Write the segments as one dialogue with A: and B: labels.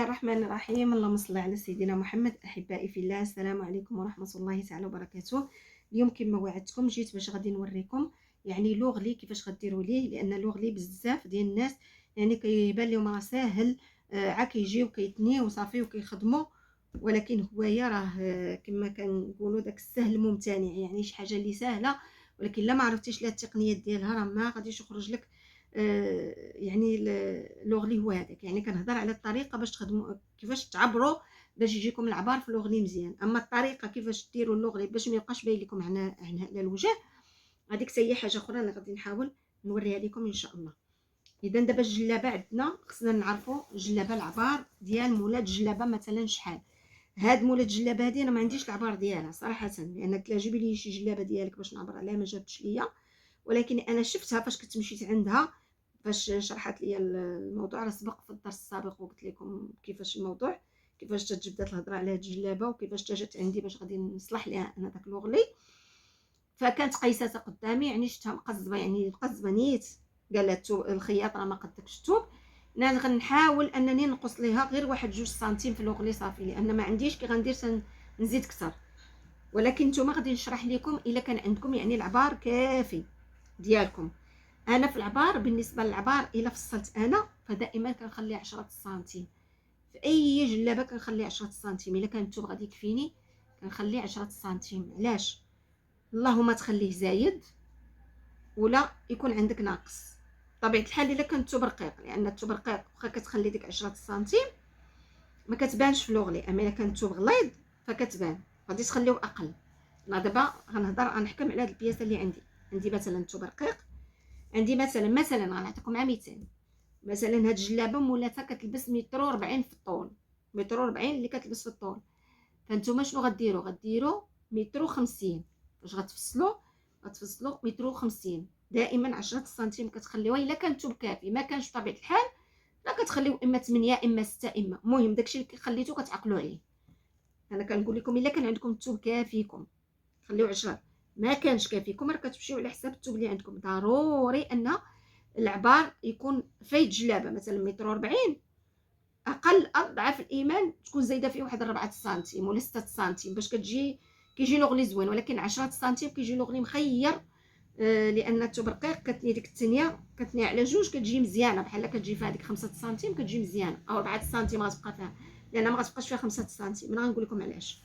A: الرحمن الرحيم. اللهم صل على سيدنا محمد. احبائي في الله، السلام عليكم ورحمه الله تعالى وبركاته. اليوم كما وعدتكم جيت باش غادي نوريكم يعني لوغلي كيفاش غديروا ليه، لان لوغلي بزاف ديال الناس يعني كيبان لهم راه ساهل، عا كيجيو كيتنيو وصافي وكيخدموا، ولكن هويا راه كما كنقولوا داك السهل ممتنع، يعني شي حاجه اللي سهله ولكن لا ما عرفتيش لها التقنيات ديالها راه ما غاديش يخرج لك. يعني لوغلي هو هذاك، يعني كنهضر على الطريقه باش تخدموا كيفاش تعبروا باش يجيكم العبار في لوغلي مزيان. اما الطريقه كيفاش ديروا اللوغلي باش ما يبقاش باين لكم هنا على الوجه، هذيك هي حاجه اخرى انا غادي نحاول نوريها لكم ان شاء الله. اذا دابا الجلابه عندنا خصنا نعرفوا الجلابه العبار ديال مولات الجلابه مثلا شحال. هاد مولات الجلابه هذه انا ما عنديش العبار ديالها صراحه، لان قلت لها جيبي لي شي جلابه ديالك باش نعبر عليها، ما جابتش ليا، ولكن انا شفتها فاش كنت مشيت عندها فاش شرحت لي الموضوع. راه سبق في الدرس السابق وقلت لكم كيفاش الموضوع، كيفاش تجبدات الهضره على هاد الجلابه وكيفاش جات عندي باش غادي نصلح ليها انا داك لوغلي. فكانت قيساتها قدامي، يعني شفتها مقزبه، يعني مقزبه نيت. قالت الخياط راه ما قدكش الثوب. انا غنحاول انني نقص ليها غير 1-2 سنتيم في لوغلي صافي، لان ما عنديش كي غندير نزيد كثر. ولكن نتوما غادي نشرح لكم الا كان عندكم يعني العبار كافي ديالكم. انا في العبار بالنسبه للعبار الا فصلت انا فدائما كنخلي 10 سنتيم في اي جلابه، كنخلي 10 سنتيم. الا كان الثوب غادي يكفيني كنخلي 10 سنتيم. علاش؟ اللهم تخليه زايد ولا يكون عندك ناقص. طبيعه الحال الا كان الثوب رقيق، لان الثوب رقيق واخا كتخلي ديك 10 سنتيم ما كتبانش في لوغلي، اما الا كان الثوب غليظ فكتبان، غادي تخليوه اقل. انا دابا غنحكم على هاد البياسه اللي عندي مثلا الثوب رقيق. عندي مثلا غنعطيكم مع مثال. مثلا هاد الجلابه مولاتها كتلبس 140 في الطول، 140 اللي كتلبس في الطول. فانتوما شنو غديروا 150. فاش غتفصلوا 150 دائما 10 سنتيم كتخليوها. الا كان الثوب كافي، ما كانش بطبيعه الحال لا كتخليو اما 8 اما 6 اما المهم داكشي اللي خليتو كتعقلوا عليه. انا كنقول لكم الا كان عندكم الثوب كافيكم خليو 10، ما كانش كافيكم راه كتمشيو على حساب الثوب اللي عندكم. ضروري ان العبار يكون فايت جلابه مثلا 140، اقل اضعف الايمان تكون زايده فيه واحد 4 سنتيم ولا 6 سنتيم باش كيجي لوغلي زوين. ولكن 10 سنتيم كيجي لوغلي مخير، لان الثوب رقيق كتني ديك التنيه كتني على جوج كتجي مزيانه، بحال كتجي فيها ديك 5 سنتيم كتجي مزيانه، او 4 سنتيم غتبقى فيها، لان ما غتبقاش فيها 5 سنتيم. انا غنقول لكم علاش.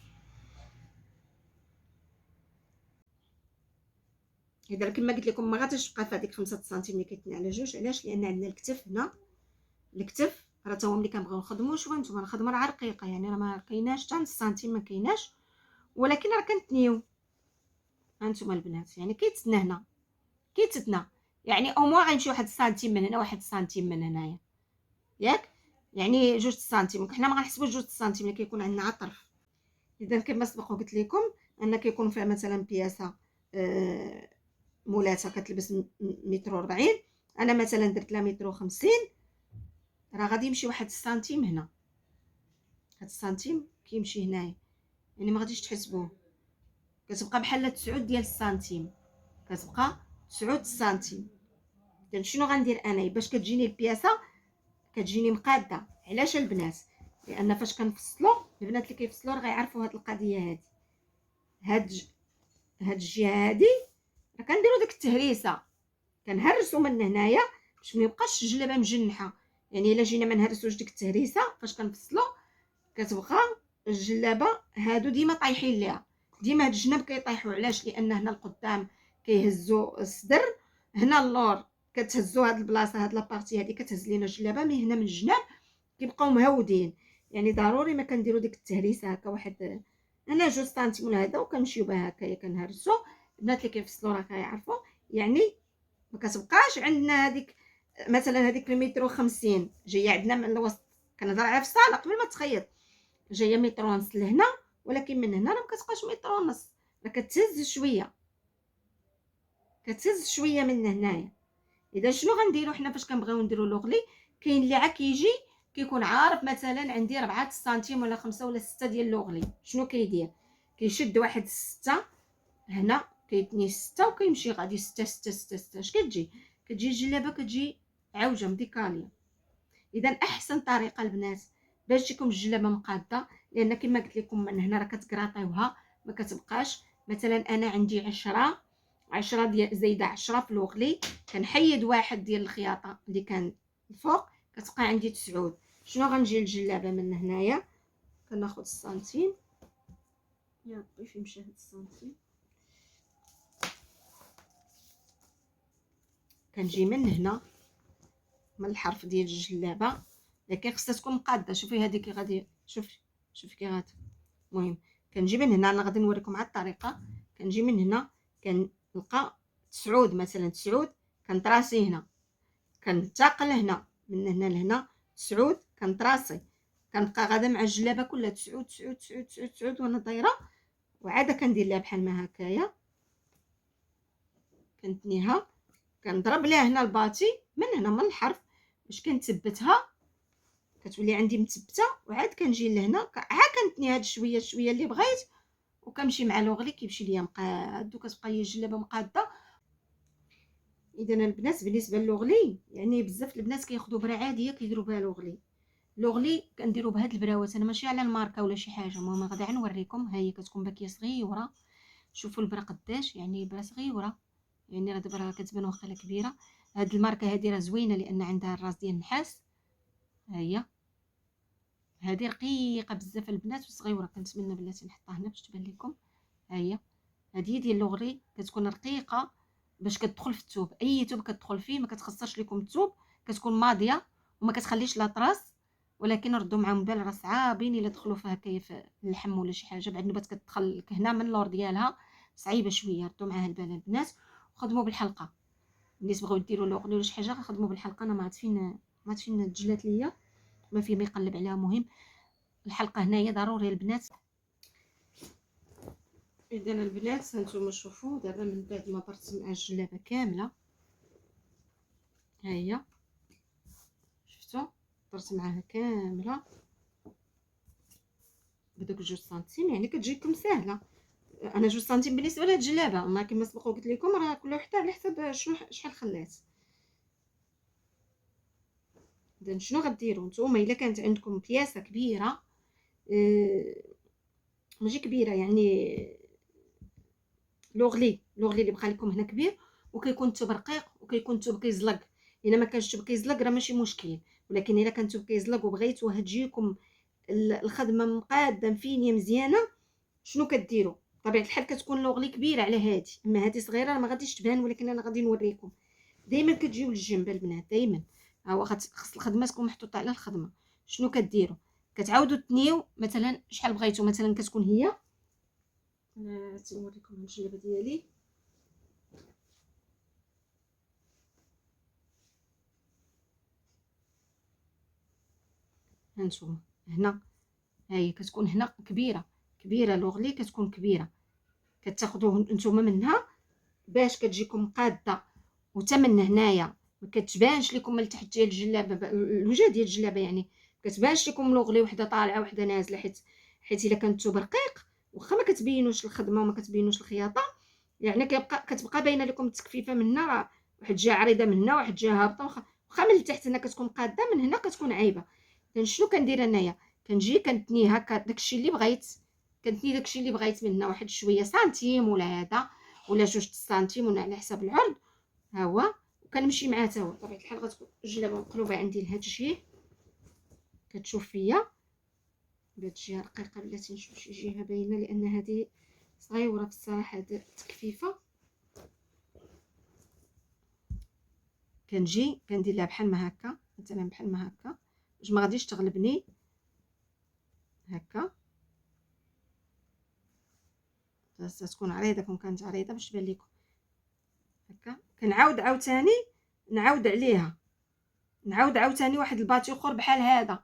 A: اذا كما قلت لكم ما غاديش تبقى فيها ديك 5 سنتيم اللي كتني على جوج. علاش؟ لان عندنا الكتف هنا، الكتف راه تا هو ملي كنبغيو نخدمو شويه نتوما نخدمو راه رقيقه، يعني راه ما كايناش حتى نص سنتيم ما كايناش، ولكن راه كنتنيو. هانتوما البنات يعني كيتسنى هنا، كيتسنى يعني او موان غنمشي 1 سنتيم من هنا 1 سنتيم من هنايا، ياك يعني 2 سنتيم. حنا ما غنحسبوش 2 سنتيم اللي كيكون عندنا على الطرف. اذا كما سبق وقلت لكم ان كيكون فيها مثلا بياسه مولاتها كتلبس 140، انا مثلا درت لها 150، راه غادي يمشي 1 سنتيم هنا. هاد السنتيم كيمشي هنايا، يعني ما غاديش تحسبوه، كتبقى بحال 9 ديال السنتيم، كتبقى 9 سنتيم. اذا شنو غندير انا باش كتجيني البياسه كتجيني مقاده؟ علاش البنات؟ لان فاش كنفصلوا البنات اللي كيفصلوا راه غيعرفوا هاد القضيه هادي. هاد الجهه هادي راه كنديروا ديك التهريسه، كنهرسوا من هنايا باش ما يبقاش الجلابه مجنحه. يعني الا جينا ما نهرسوش ديك التهريسه فاش كنفصلوا كتبقى الجلابه هادو ديما طايحين ليها، ديما هاد الجناب كيطيحوا. علاش؟ لان هنا القدام كيهزوا الصدر، هنا اللور كتهزوا هاد البلاصه، هاد لابارتي هادي كتهز لينا الجلابه، مي هنا من الجناب كيبقاو مهودين. يعني ضروري ما كنديروا ديك التهريسه هكا واحد انا 2 سنتيم ولا هذا وكنمشيو بها هكايا كنهرسوا. البنات اللي كيفصلوا راه كيعرفوا، يعني ما كتبقاش عندنا هذيك مثلا هذيك المتر و50 جايه عندنا من الوسط. كنهضر على فصاله قبل ما تخيط، جايه متر ونص لهنا، ولكن من هنا راه ما كتبقاش متر ونص، راه كتهز شويه، كتهز شويه من هنايا. اذا شنو غنديروا حنا فاش كنبغيو نديروا لوغلي؟ كاين اللي عا كيجي كيكون عارف مثلا عندي 4 سنتيم ولا 5 ولا 6 ديال لوغلي. شنو كيدير؟ كيشد واحد 6 هنا، كيتني 6 وكيمشي غادي 6 6 6 6. اش كتجي الجلابه كتجي عوجه مديكاليه. اذا احسن طريقه البنات باش تجيكم الجلابه مقاده، لان كما قلت لكم من هنا راه كتكراطيوها ما كتبقاش. مثلا انا عندي 10 ديال زايده 10 في لوغلي، كنحيد واحد ديال الخياطه اللي كان الفوق، كتبقى عندي 9. شنو غنجي الجلابه من هنايا؟ كناخذ السنتيم، يا ربي فين مشى هاد السنتيم، كنجي من هنا من الحرف ديال الجلابه، لكن خصها تكون مقاده. شوفي هذه كي غادي، شوفي كي غادي. المهم كنجي من هنا، انا غادي نوريكم على الطريقه. كنجي من هنا كنلقى 9 مثلا، 9 كنطراسي هنا، كنتقل هنا من هنا لهنا 9 كنطراسي، كنبقى غادا مع الجلابه كلها 9 9 9 9 9 وانا دايره، وعاده كندير لها بحال ما هكايا، كنتنيها، كنضرب لها هنا الباطي من هنا من الحرف باش كنثبتها، كتولي عندي مثبته. وعاد كنجي لهنا عا كنتني هاد شويه شويه اللي بغيت، وكنمشي مع لوغلي كيمشي ليا مقاد، وكتبقى هي الجلابه مقاده. اذا البنات بالنسبه للوغلي، يعني بزاف البنات كياخذوا برا عاديه كيديروا بها لوغلي كنديروا بهاد البراوات. انا ماشي على الماركه ولا شي حاجه، المهم غادي نوريكم. ها هي كتكون باكيه صغيره، شوفوا البرا قداش، يعني البرا صغيره، يعني راه دابا راه كتبان واخا كبيره. هاد الماركه هادي راه زوينه لان عندها الراس ديال النحاس. ها هي هادي رقيقه بزاف البنات وصغيره، كنتمنى بلاتي نحطها هنا باش تبان لكم. ها هي هادي ديال لوغلي كتكون رقيقه باش كتدخل في الثوب، اي ثوب كتدخل فيه ما كتخسرش لكم الثوب، كتكون ماضيه وما كتخليش لا طراس. ولكن ردوا معاهم بال، راه صعابين الا دخلوا فيها كيف اللحم ولا شي حاجه، بعد نوبات كتدخل هنا من اللور ديالها صعيبه شويه. ردوا معاها البال البنات وخدموا بالحلقه. اللي تبغيو ديروا لوغلي ولا شي حاجه خدموا بالحلقه. انا ما عرفت فين تجلات ليا، ما في ما يقلب عليها. مهم الحلقه هنايا ضروري البنات. اذا البنات هانتوما شوفوا دابا من بعد ما درت مع الجلابه كامله، ها هي شفتوا درت معاها كامله بدوك 2 سنتيم، يعني كتجيكم ساهله. انا 2 سنتيم بالنسبه لهاد الجلابه، ما كما سبق وقلت لكم راه كل وحده على حسب شحال خلات. اذا شنو غديروا نتوما الا كانت عندكم بياسه كبيره، ماشي كبيره يعني لوغلي اللي بقى لكم هنا كبير وكيكون الثوب رقيق وكيكون الثوب كيزلق. الا ما كانش الثوب كيزلق راه ماشي مشكل، ولكن الا كان الثوب كيزلق وبغيتوها تجيكم الخدمه مقاده مفينيه مزيانه، شنو كديروا؟ بطبيعه الحال كتكون لوغلي كبيره على هادي، اما هادي صغيره ما غاديش تبان، ولكن انا غادي نوريكم. دائما كتجيو للجنب البنات، دائما ها هو خاص الخدمه تكون محطوطه على الخدمه. شنو كديروا؟ كتعاودوا تنيو مثلا شحال بغيتو، مثلا كتكون هي، انا تنوريكم الجلابه ديالي. هانتوما هنا، هاهي كتكون هنا كبيره لوغلي كتكون كبيره، كتاخذوه نتوما منها باش كتجيكم قاده. وتا من هنايا ما كتبانش لكم من تحت ديال الجلابه، الوجه ديال الجلابه يعني كتبانش لكم لوغلي وحده طالعه وحده نازله، حيت الا كان الثوب رقيق واخا ما كتبينوش الخدمه وما كتبينوش الخياطه، يعني كتبقى باينه لكم التكفيفه من هنا، راه واحد جهه عريضه من هنا واحد جهه هابطه، واخا من التحت هنا كتكون قاده، من هنا كتكون عايبه. اذا شنو كندير انايا؟ كنجي كنتني هكا داكشي اللي بغيت، كنتني داكشي اللي بغيت من هنا واحد شويه سنتيم ولا هذا ولا 2 سنتيم ولا على حسب العرض. ها هو وكنمشي معاه تا هو. بطبيعه الحال غتكون الجلابه مقلوبه عندي لهاد الجهه، كتشوف فيا بهاد الجهه رقيقه بلاتي نشوف شي جهه باينه، لان هذه صغيره بصراحه هاد التكفيفه. كنجي كندير لها بحال ما هكا، مثلا بحال ما هكا باش ما غاديش تغلبني هكا. خاصها تكون عريضه، كون كانت عريضه باش تبان لكم هكا. كنعاود عاوتاني نعاود عليها، نعاود عاوتاني واحد الباطي اخر بحال هذا،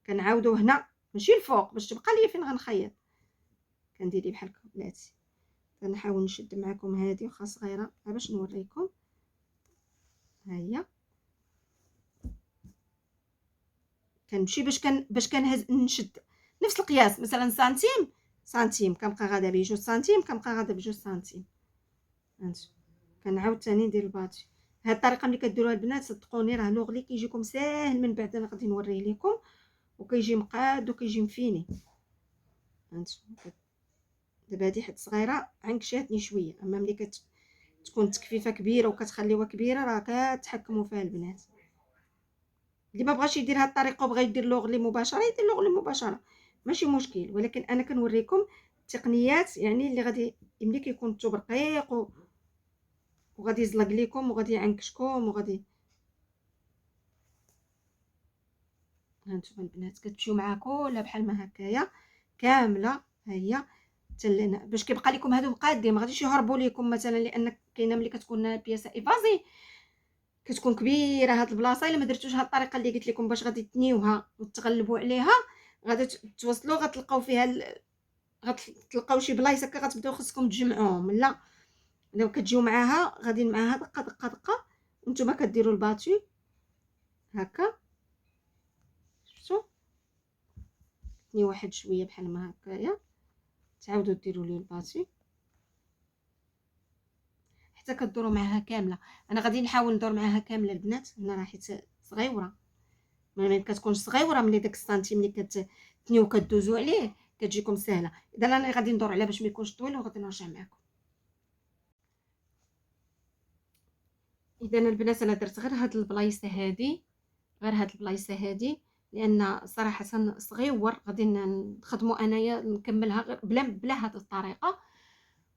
A: كنعاودو هنا ماشي الفوق باش تبقى ليا فين غنخيط. كندير لي بحال هكا بلاتي. كنحاول نشد معكم هذه واخا صغيره باش نوريكم. ها هي كنمشي باش كنهز نشد نفس القياس، مثلا سنتيم كنبقى غادا ب 2 سنتيم، كنبقى غادا ب 2 سنتيم. هانتو كنعاود ثاني ندير الباطي. هاد الطريقه ملي كديروها البنات صدقوني راه لوغلي كيجيكم ساهل. من بعد انا غادي نوريه لكم وكيجي مقاد وكيجي مفيني. هانتوما دابا هادي حد صغيره عنكشاتني شويه، اما ملي تكون تكفيفه كبيره وكتخليوها كبيره راه كتحكموا فيها البنات. اللي ما بغاش يدير هاد الطريقه وبغى يدير لوغلي مباشره يدير لوغلي مباشره، ماشي مشكل. ولكن انا كنوريكم التقنيات يعني اللي غادي ملي كيكون الثوب رقيق وغادي يزلق لكم وغادي يعنكشكم وغادي. هانتوما البنات كتمشيو معاه كلها بحال ما هكايا كامله، ها هي باش كيبقى لكم هادو مقادين، ما غاديش يهربوا لكم مثلا، لان كاينه ملي كتكون البياسه ايفازي كتكون كبيره هاد البلاصه، الا ما درتوش هاد الطريقه اللي قلت لكم باش غادي تنيوها وتغلبوا عليها غادي توصلوا غتلقاو فيها غتلقاو شي بلايص هكا غتبداو خصكم تجمعوهم. لا، لو كتجيو معاها غادي معاها دقه دقه دقه، وانتم كديروا الباتي هكا، شفتوا تني واحد شويه بحال ما هكايا، تعاودوا ديروا ليه الباتي حتى كدوروا معاها كامله. انا غادي نحاول ندور معاها كامله البنات هنا راه حيت صغيره، ملي كتكون صغيره ملي داك السنتي ملي كتنيو كدوزو عليه كتجيكم سهله. اذا انا غادي ندور عليها باش ما يكونش طويل وغادي نرجع معكم. اذا البنات انا درت غير هاد البلايصه هادي، غير هاد البلايصه هادي، لان صراحه صغيور غادي نخدموا انايا نكملها غير بلا هاد الطريقه.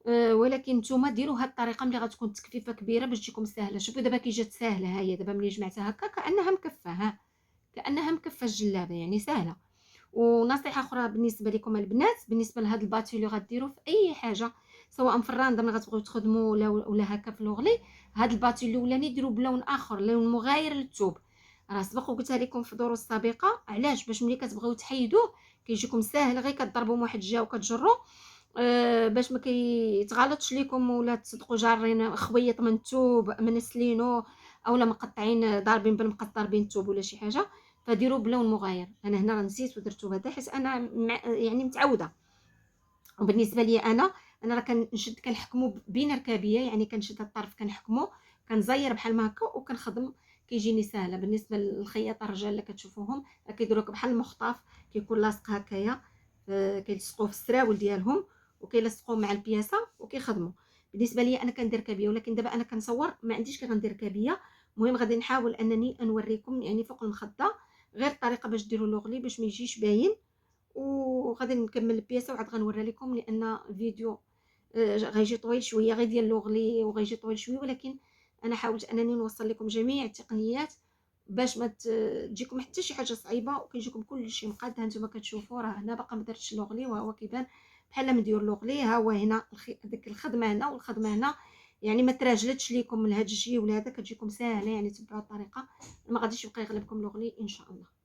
A: ولكن نتوما ديروا هاد الطريقه ملي غتكون تكفيفه كبيره باش تجيكم ساهله. شوفوا دابا كي جات ساهله، ها هي دابا ملي جمعتها هكا كانها مكفه، ها كانها مكفه الجلابه يعني ساهله. ونصيحه اخرى بالنسبه لكم البنات، بالنسبه لهاد الباتي اللي غديروا في اي حاجه سواء في الراندر اللي غتبغيو تخدموا ولا هكا في لوغلي، هاد الباتي الاولاني ديروا بلون اخر، لون مغاير للثوب. راه سبق وقلتها لكم في الدروس السابقه، علاش؟ باش ملي كتبغيو تحيدوه كيجيكم ساهل، غير كضربوا واحد الجهه وكتجروا باش ما كيتغلطش لكم ولا تصدقوا جارين خويط من الثوب منسلينو اولا مقطعين ضاربين بالمقطر بين الثوب ولا شي حاجه. فديروا بلون مغاير. انا هنا راه نسيت ودرتو بهذا حيت انا يعني متعوده. وبالنسبه لي انا راه كنشد كنحكمو بين ركابيه، يعني كنشد الطرف كنحكمو كنزير بحال ما هكا وكنخدم كيجيني ساهله. بالنسبه للخياطه الرجال اللي كتشوفوهم كيديروا بحال المخطاف، كيكون لاصق هكايا، كيلصقوه في السراول ديالهم وكيلصقوه مع البياسه وكيخدموا. بالنسبه لي انا كندير كابيه، ولكن دابا انا كنصور ما عنديش كي غندير كابيه. المهم غادي نحاول انني نوريكم يعني فوق المخده غير الطريقه باش ديروا لوغلي باش ما يجيش باين. وغادي نكمل البياسه وعاد غنوريها لكم، لان الفيديو غيجي طويل شويه غير ديال لوغلي وغيجي طويل شويه. ولكن انا حاولت انني نوصل لكم جميع التقنيات باش ما تجيكم حتى شي حاجه صعيبه وكيجيكم كلشي مقاد. ها نتوما كتشوفوا راه هنا باقا ما درتش لوغلي وهو كيبان بحال مدير لوغلي. ها هو هنا ديك الخدمه هنا والخدمه هنا، يعني ما تراجلتش لكم من هاد الجي ولا هذا كتجيكم ساهله. يعني تبعوا الطريقه ما غاديش يبقى يغلبكم لوغلي ان شاء الله.